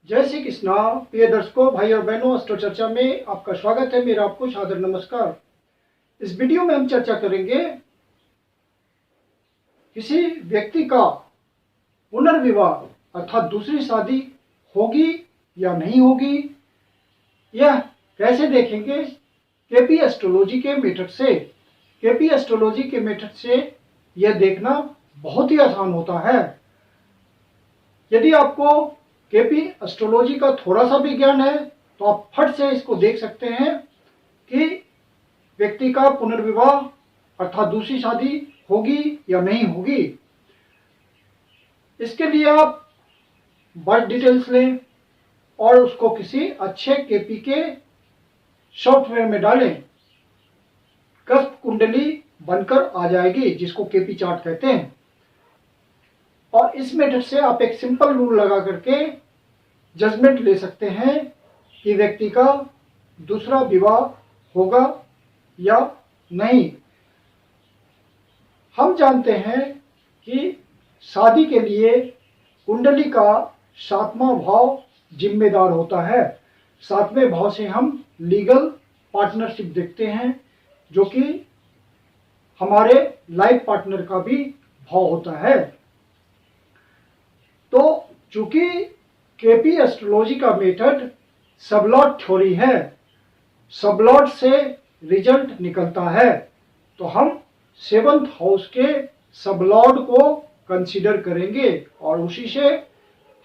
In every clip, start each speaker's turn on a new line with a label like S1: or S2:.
S1: जय श्री कृष्णा। प्रिय दर्शकों, भाई और बहनों, अस्ट्रो चर्चा में आपका स्वागत है। मेरा आपको सादर नमस्कार। इस वीडियो में हम चर्चा करेंगे किसी व्यक्ति का पुनर्विवाह अर्थात दूसरी शादी होगी या नहीं होगी, यह कैसे देखेंगे केपी एस्ट्रोलॉजी के मेथड से। केपी एस्ट्रोलॉजी के मेथड से यह देखना बहुत ही आसान होता है। यदि आपको केपी एस्ट्रोलॉजी का थोड़ा सा भी ज्ञान है तो आप फट से इसको देख सकते हैं कि व्यक्ति का पुनर्विवाह अर्थात दूसरी शादी होगी या नहीं होगी। इसके लिए आप बर्थ डिटेल्स लें और उसको किसी अच्छे केपी के सॉफ्टवेयर में डालें। कस्प कुंडली बनकर आ जाएगी, जिसको केपी चार्ट कहते हैं। और इस मेथड से आप एक सिंपल रूल लगा करके जजमेंट ले सकते हैं कि व्यक्ति का दूसरा विवाह होगा या नहीं। हम जानते हैं कि शादी के लिए कुंडली का 7वां भाव जिम्मेदार होता है। 7वें भाव से हम लीगल पार्टनरशिप देखते हैं, जो कि हमारे लाइफ पार्टनर का भी भाव होता है। तो चूंकि केपी एस्ट्रोलॉजी का मेथड सबलॉट थ्योरी है, सबलॉट से रिजल्ट निकलता है, तो हम 7th हाउस के सबलॉट को कंसीडर करेंगे और उसी से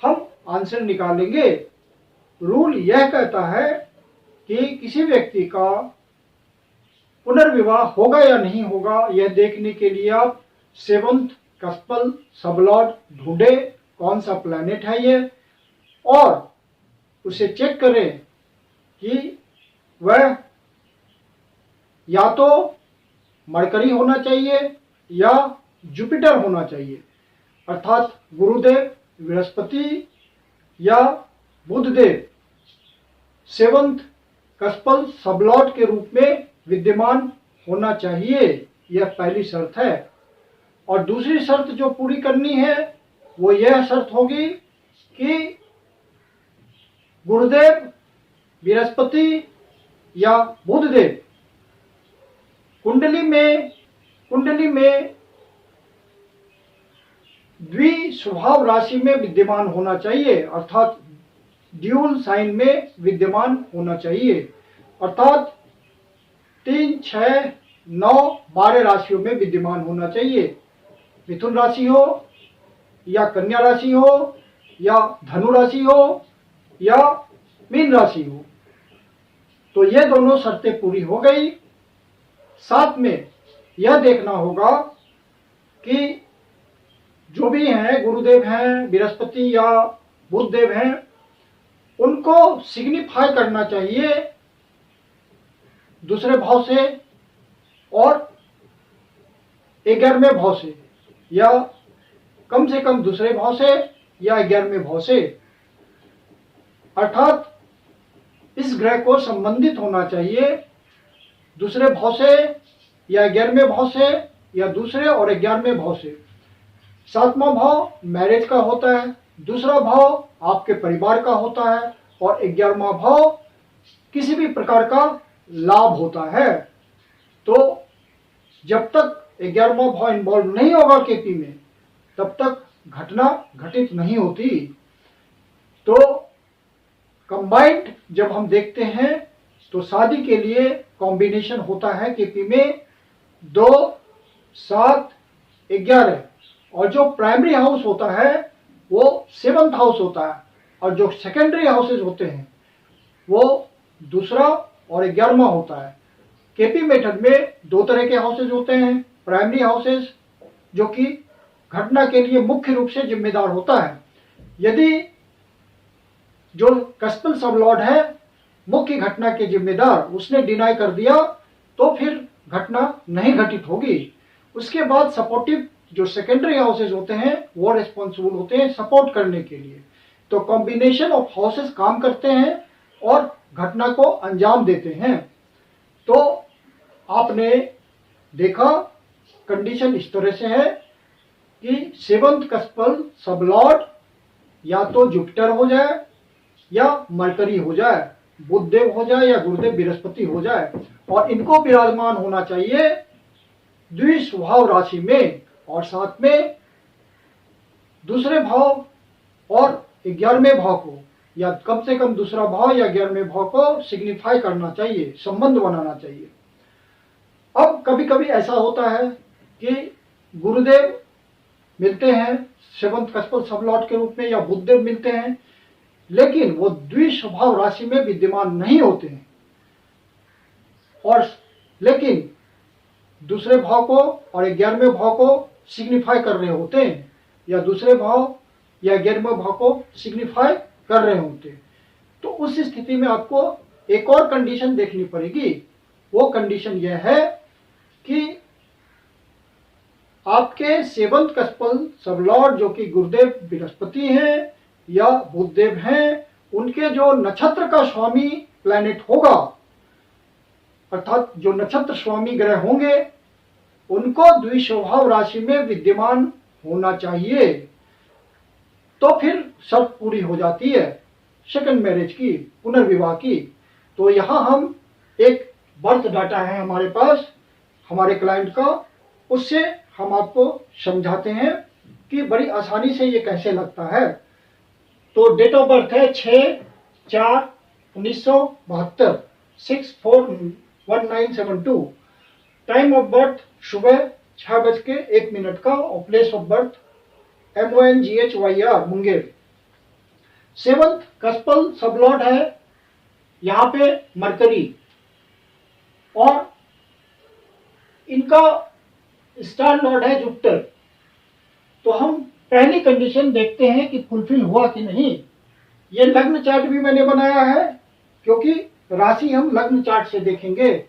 S1: हम आंसर निकालेंगे। रूल यह कहता है कि किसी व्यक्ति का पुनर्विवाह होगा या नहीं होगा, यह देखने के लिए आप 7th कस्पल सबलॉट ढूंढे, कौन सा प्लैनेट है ये, और उसे चेक करें कि वह या तो मरकरी होना चाहिए या जुपिटर होना चाहिए, अर्थात गुरुदेव, बृहस्पति या बुधदेव 7th कस्पल सबलॉट के रूप में विद्यमान होना चाहिए। यह पहली शर्त है। और दूसरी शर्त जो पूरी करनी है वो यह शर्त होगी कि गुरुदेव, बृहस्पति या बुधदेव कुंडली में द्विस्वभाव राशि में विद्यमान होना चाहिए, अर्थात ड्यूल साइन में विद्यमान होना चाहिए, अर्थात 3, 6, 9, 12 राशियों में विद्यमान होना चाहिए। मिथुन राशि हो या कन्या राशि हो या धनु राशि हो या मीन राशि हो, तो ये दोनों शर्तें पूरी हो गई। साथ में यह देखना होगा कि जो भी हैं, गुरुदेव हैं, बृहस्पति या बुधदेव हैं, उनको सिग्निफाई करना चाहिए दूसरे भाव से और 11वें भाव से, या कम से कम दूसरे भाव से या 11वें भाव से, अर्थात इस ग्रह को संबंधित होना चाहिए दूसरे भाव से या 11वें भाव से या दूसरे और 11वें भाव से। 7वां भाव मैरिज का होता है, दूसरा भाव आपके परिवार का होता है और 11वां भाव किसी भी प्रकार का लाभ होता है। तो जब तक 11वां भाव इन्वॉल्व नहीं होगा केपी में, तब तक घटना घटित नहीं होती। तो कंबाइंड जब हम देखते हैं तो शादी के लिए कॉम्बिनेशन होता है केपी में 2, 7, 11, और जो प्राइमरी हाउस होता है वो 7th हाउस होता है, और जो सेकेंडरी हाउसेज होते हैं वो दूसरा और 11वां होता है। केपी मेथड में 2 तरह के हाउसेज होते हैं। प्राइमरी हाउसेज जो कि घटना के लिए मुख्य रूप से जिम्मेदार होता है। यदि जो कस्पल सबलॉर्ड है मुख्य घटना के जिम्मेदार, उसने डिनाई कर दिया तो फिर घटना नहीं घटित होगी। उसके बाद सपोर्टिव जो सेकेंडरी हाउसेज होते हैं वो रिस्पॉन्सिबल होते हैं सपोर्ट करने के लिए। तो कॉम्बिनेशन ऑफ हाउसेज काम करते हैं और घटना को अंजाम देते हैं। तो आपने देखा कंडीशन इस तरह से है कि 7th कस्पल सबलॉर्ड या तो जुपिटर हो जाए या मरकरी हो जाए, बुधदेव हो जाए या गुरुदेव बृहस्पति हो जाए, और इनको विराजमान होना चाहिए द्विस्वभाव राशि में, और साथ में दूसरे भाव और 11वें भाव को, या कम से कम दूसरा भाव या 11वें भाव को सिग्निफाई करना चाहिए, संबंध बनाना चाहिए। अब कभी कभी ऐसा होता है कि गुरुदेव मिलते हैं सेवंथ कस्पल सबलॉर्ड के रूप में, या बुधदेव मिलते हैं, लेकिन वो द्विस्वभाव राशि में विद्यमान नहीं होते हैं, और लेकिन दूसरे भाव को और 11वें भाव को सिग्निफाई कर रहे होते हैं, या दूसरे भाव या 11वें भाव को सिग्निफाई कर रहे होते हैं। तो उस स्थिति में आपको एक और कंडीशन देखनी पड़ेगी। वो कंडीशन यह है कि आपके सेवंथ कस्पल सबलॉर्ड जो कि गुरुदेव बृहस्पति हैं या बुधदेव हैं, उनके जो नक्षत्र का स्वामी प्लैनेट होगा, अर्थात जो नक्षत्र स्वामी ग्रह होंगे, उनको द्विस्वभाव राशि में विद्यमान होना चाहिए। तो फिर शर्त पूरी हो जाती है सेकंड मैरिज की, पुनर्विवाह की। तो यहाँ हम एक बर्थ डाटा है हमारे पास हमारे क्लाइंट का, उससे हम आपको समझाते हैं कि बड़ी आसानी से ये कैसे लगता है। तो डेट ऑफ बर्थ है 6/4/1972, 6/4/1972। टाइम ऑफ बर्थ सुबह 6:01 का, और place of birth MONGHYR Munger. Seventh कस्पल sublord है यहाँ पे मरकरी, और इनका स्टार लॉर्ड है जुपिटर। तो हम पहली कंडीशन देखते हैं कि फुलफिल हुआ कि नहीं। ये लग्न चार्ट भी मैंने बनाया है, क्योंकि राशि हम लग्न चार्ट से देखेंगे,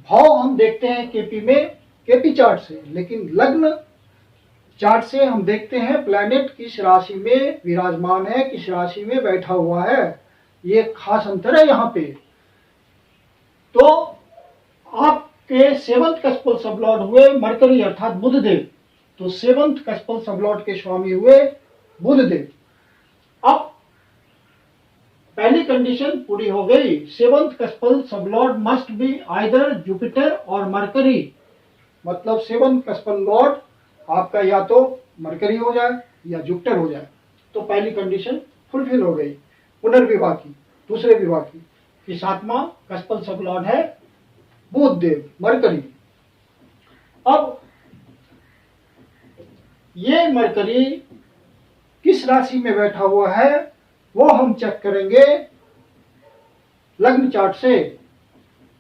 S1: भाव हम देखते हैं केपी में, केपी चार्ट से, लेकिन लग्न चार्ट से हम देखते हैं प्लैनेट किस राशि में विराजमान है, किस राशि में बैठा हुआ है। ये खास अंतर है यहाँ पे। तो आपके सेवंथ कस्पल सबलॉर्ड हुए मरकरी अर्थात बुधदेव, तो सेवंथ कस्पल सबलॉर्ड के स्वामी हुए बुधदेव। अब पहली कंडीशन पूरी हो गई, seventh कस्पल sublord must be either Jupiter और मरकरी, मतलब सेवंथ कस्पल लॉर्ड आपका या तो मरकरी हो जाए या जुपिटर हो जाए। तो पहली कंडीशन फुलफिल हो गई पुनर्विवाह की, दूसरे विवाह की, कि 7वां कस्पल सबलॉर्ड है बुधदेव मरकरी। अब ये मरकरी किस राशि में बैठा हुआ है वो हम चेक करेंगे लग्न चार्ट से।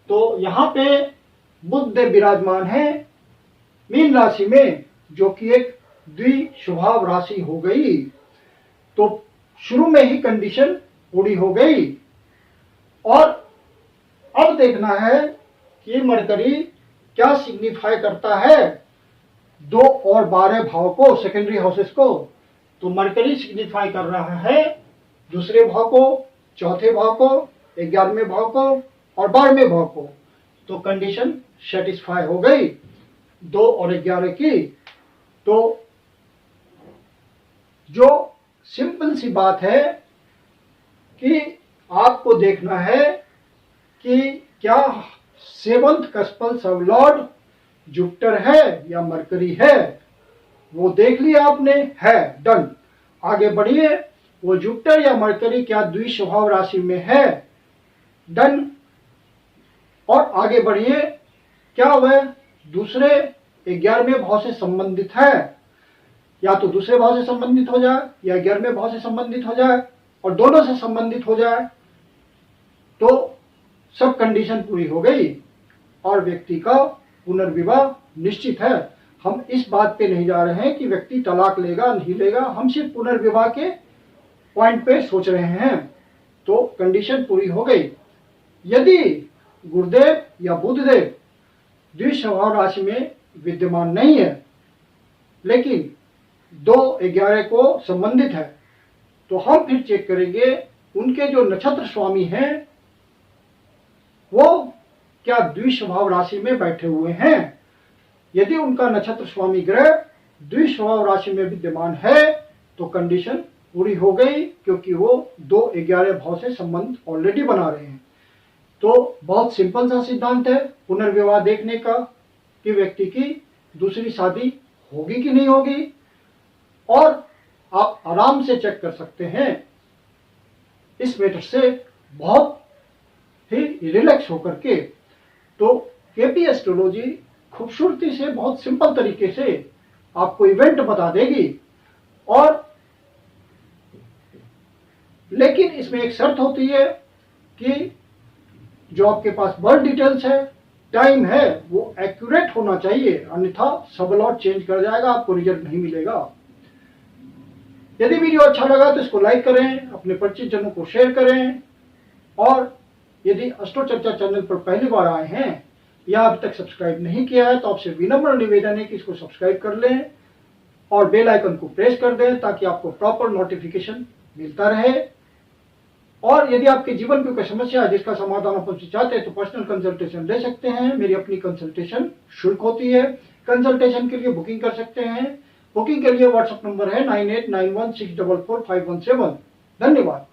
S1: तो यहाँ पे बुधदेव विराजमान है मीन राशि में, जो कि एक द्विस्वभाव राशि हो गई। तो शुरू में ही कंडीशन पूरी हो गई। और अब देखना है कि मरकरी क्या सिग्निफाई करता है 2 और 12 भाव को, सेकेंडरी हाउसेस को। तो मरकरी सिग्निफाई कर रहा है दूसरे भाव को, चौथे भाव को, 11वें भाव को और 12वें भाव को। तो कंडीशन सेटिस्फाई हो गई 2 और 11 की। तो जो सिंपल सी बात है कि आपको देखना है कि क्या सेवंथ कस्पल सबलॉर्ड जुपिटर है या मरकरी है। वो देख लिया आपने, है, डन। आगे बढ़िए, वो जुपिटर या मरकरी क्या द्विस्वभाव राशि में है, डन। और आगे बढ़िए, क्या वह दूसरे 11वें भाव से संबंधित है, या तो दूसरे भाव से संबंधित हो जाए या 11वें भाव से संबंधित हो जाए, और दोनों से संबंधित हो जाए। तो सब कंडीशन पूरी हो गई और व्यक्ति का पुनर्विवाह निश्चित है। हम इस बात पे नहीं जा रहे हैं कि व्यक्ति तलाक लेगा नहीं लेगा, हम सिर्फ पुनर्विवाह के पॉइंट पे सोच रहे हैं। तो कंडीशन पूरी हो गई। यदि गुरुदेव या बुधदेव द्विस्वभाव राशि में विद्यमान नहीं है, लेकिन 2-11 को संबंधित है, तो हम फिर चेक करेंगे उनके जो नक्षत्र स्वामी हैं वो क्या द्विस्वभाव राशि में बैठे हुए हैं। यदि उनका नक्षत्र स्वामी ग्रह द्विस्वभाव राशि में विद्यमान है तो कंडीशन पूरी हो गई, क्योंकि वो 2-11 भाव से संबंध ऑलरेडी बना रहे हैं। तो बहुत सिंपल सा सिद्धांत है पुनर्विवाह देखने का कि व्यक्ति की दूसरी शादी होगी कि नहीं होगी, और आप आराम से चेक कर सकते हैं इस मेथड से बहुत ही रिलैक्स होकर के। तो केपी एस्ट्रोलॉजी खूबसूरती से बहुत सिंपल तरीके से आपको इवेंट बता देगी, और लेकिन इसमें एक शर्त होती है कि जो आपके पास बर्थ डिटेल्स है, टाइम है, वो एक्यूरेट होना चाहिए, अन्यथा सब लॉट चेंज कर जाएगा, आपको रिजल्ट नहीं मिलेगा। यदि वीडियो अच्छा लगा तो इसको लाइक करें, अपने परिचित जनों को शेयर करें, और यदि एस्ट्रो चर्चा चैनल पर पहली बार आए हैं या अभी तक सब्सक्राइब नहीं किया है तो आपसे विनम्र निवेदन है कि इसको सब्सक्राइब कर लें और बेल आइकन को प्रेस कर दें ताकि आपको प्रॉपर नोटिफिकेशन मिलता रहे। और यदि आपके जीवन की कोई समस्या है जिसका समाधान आप मुझसे चाहते हैं तो पर्सनल कंसल्टेशन ले सकते हैं। मेरी अपनी कंसल्टेशन शुल्क होती है। कंसल्टेशन के लिए बुकिंग कर सकते हैं। बुकिंग के लिए व्हाट्सएप नंबर है 9891644517। धन्यवाद।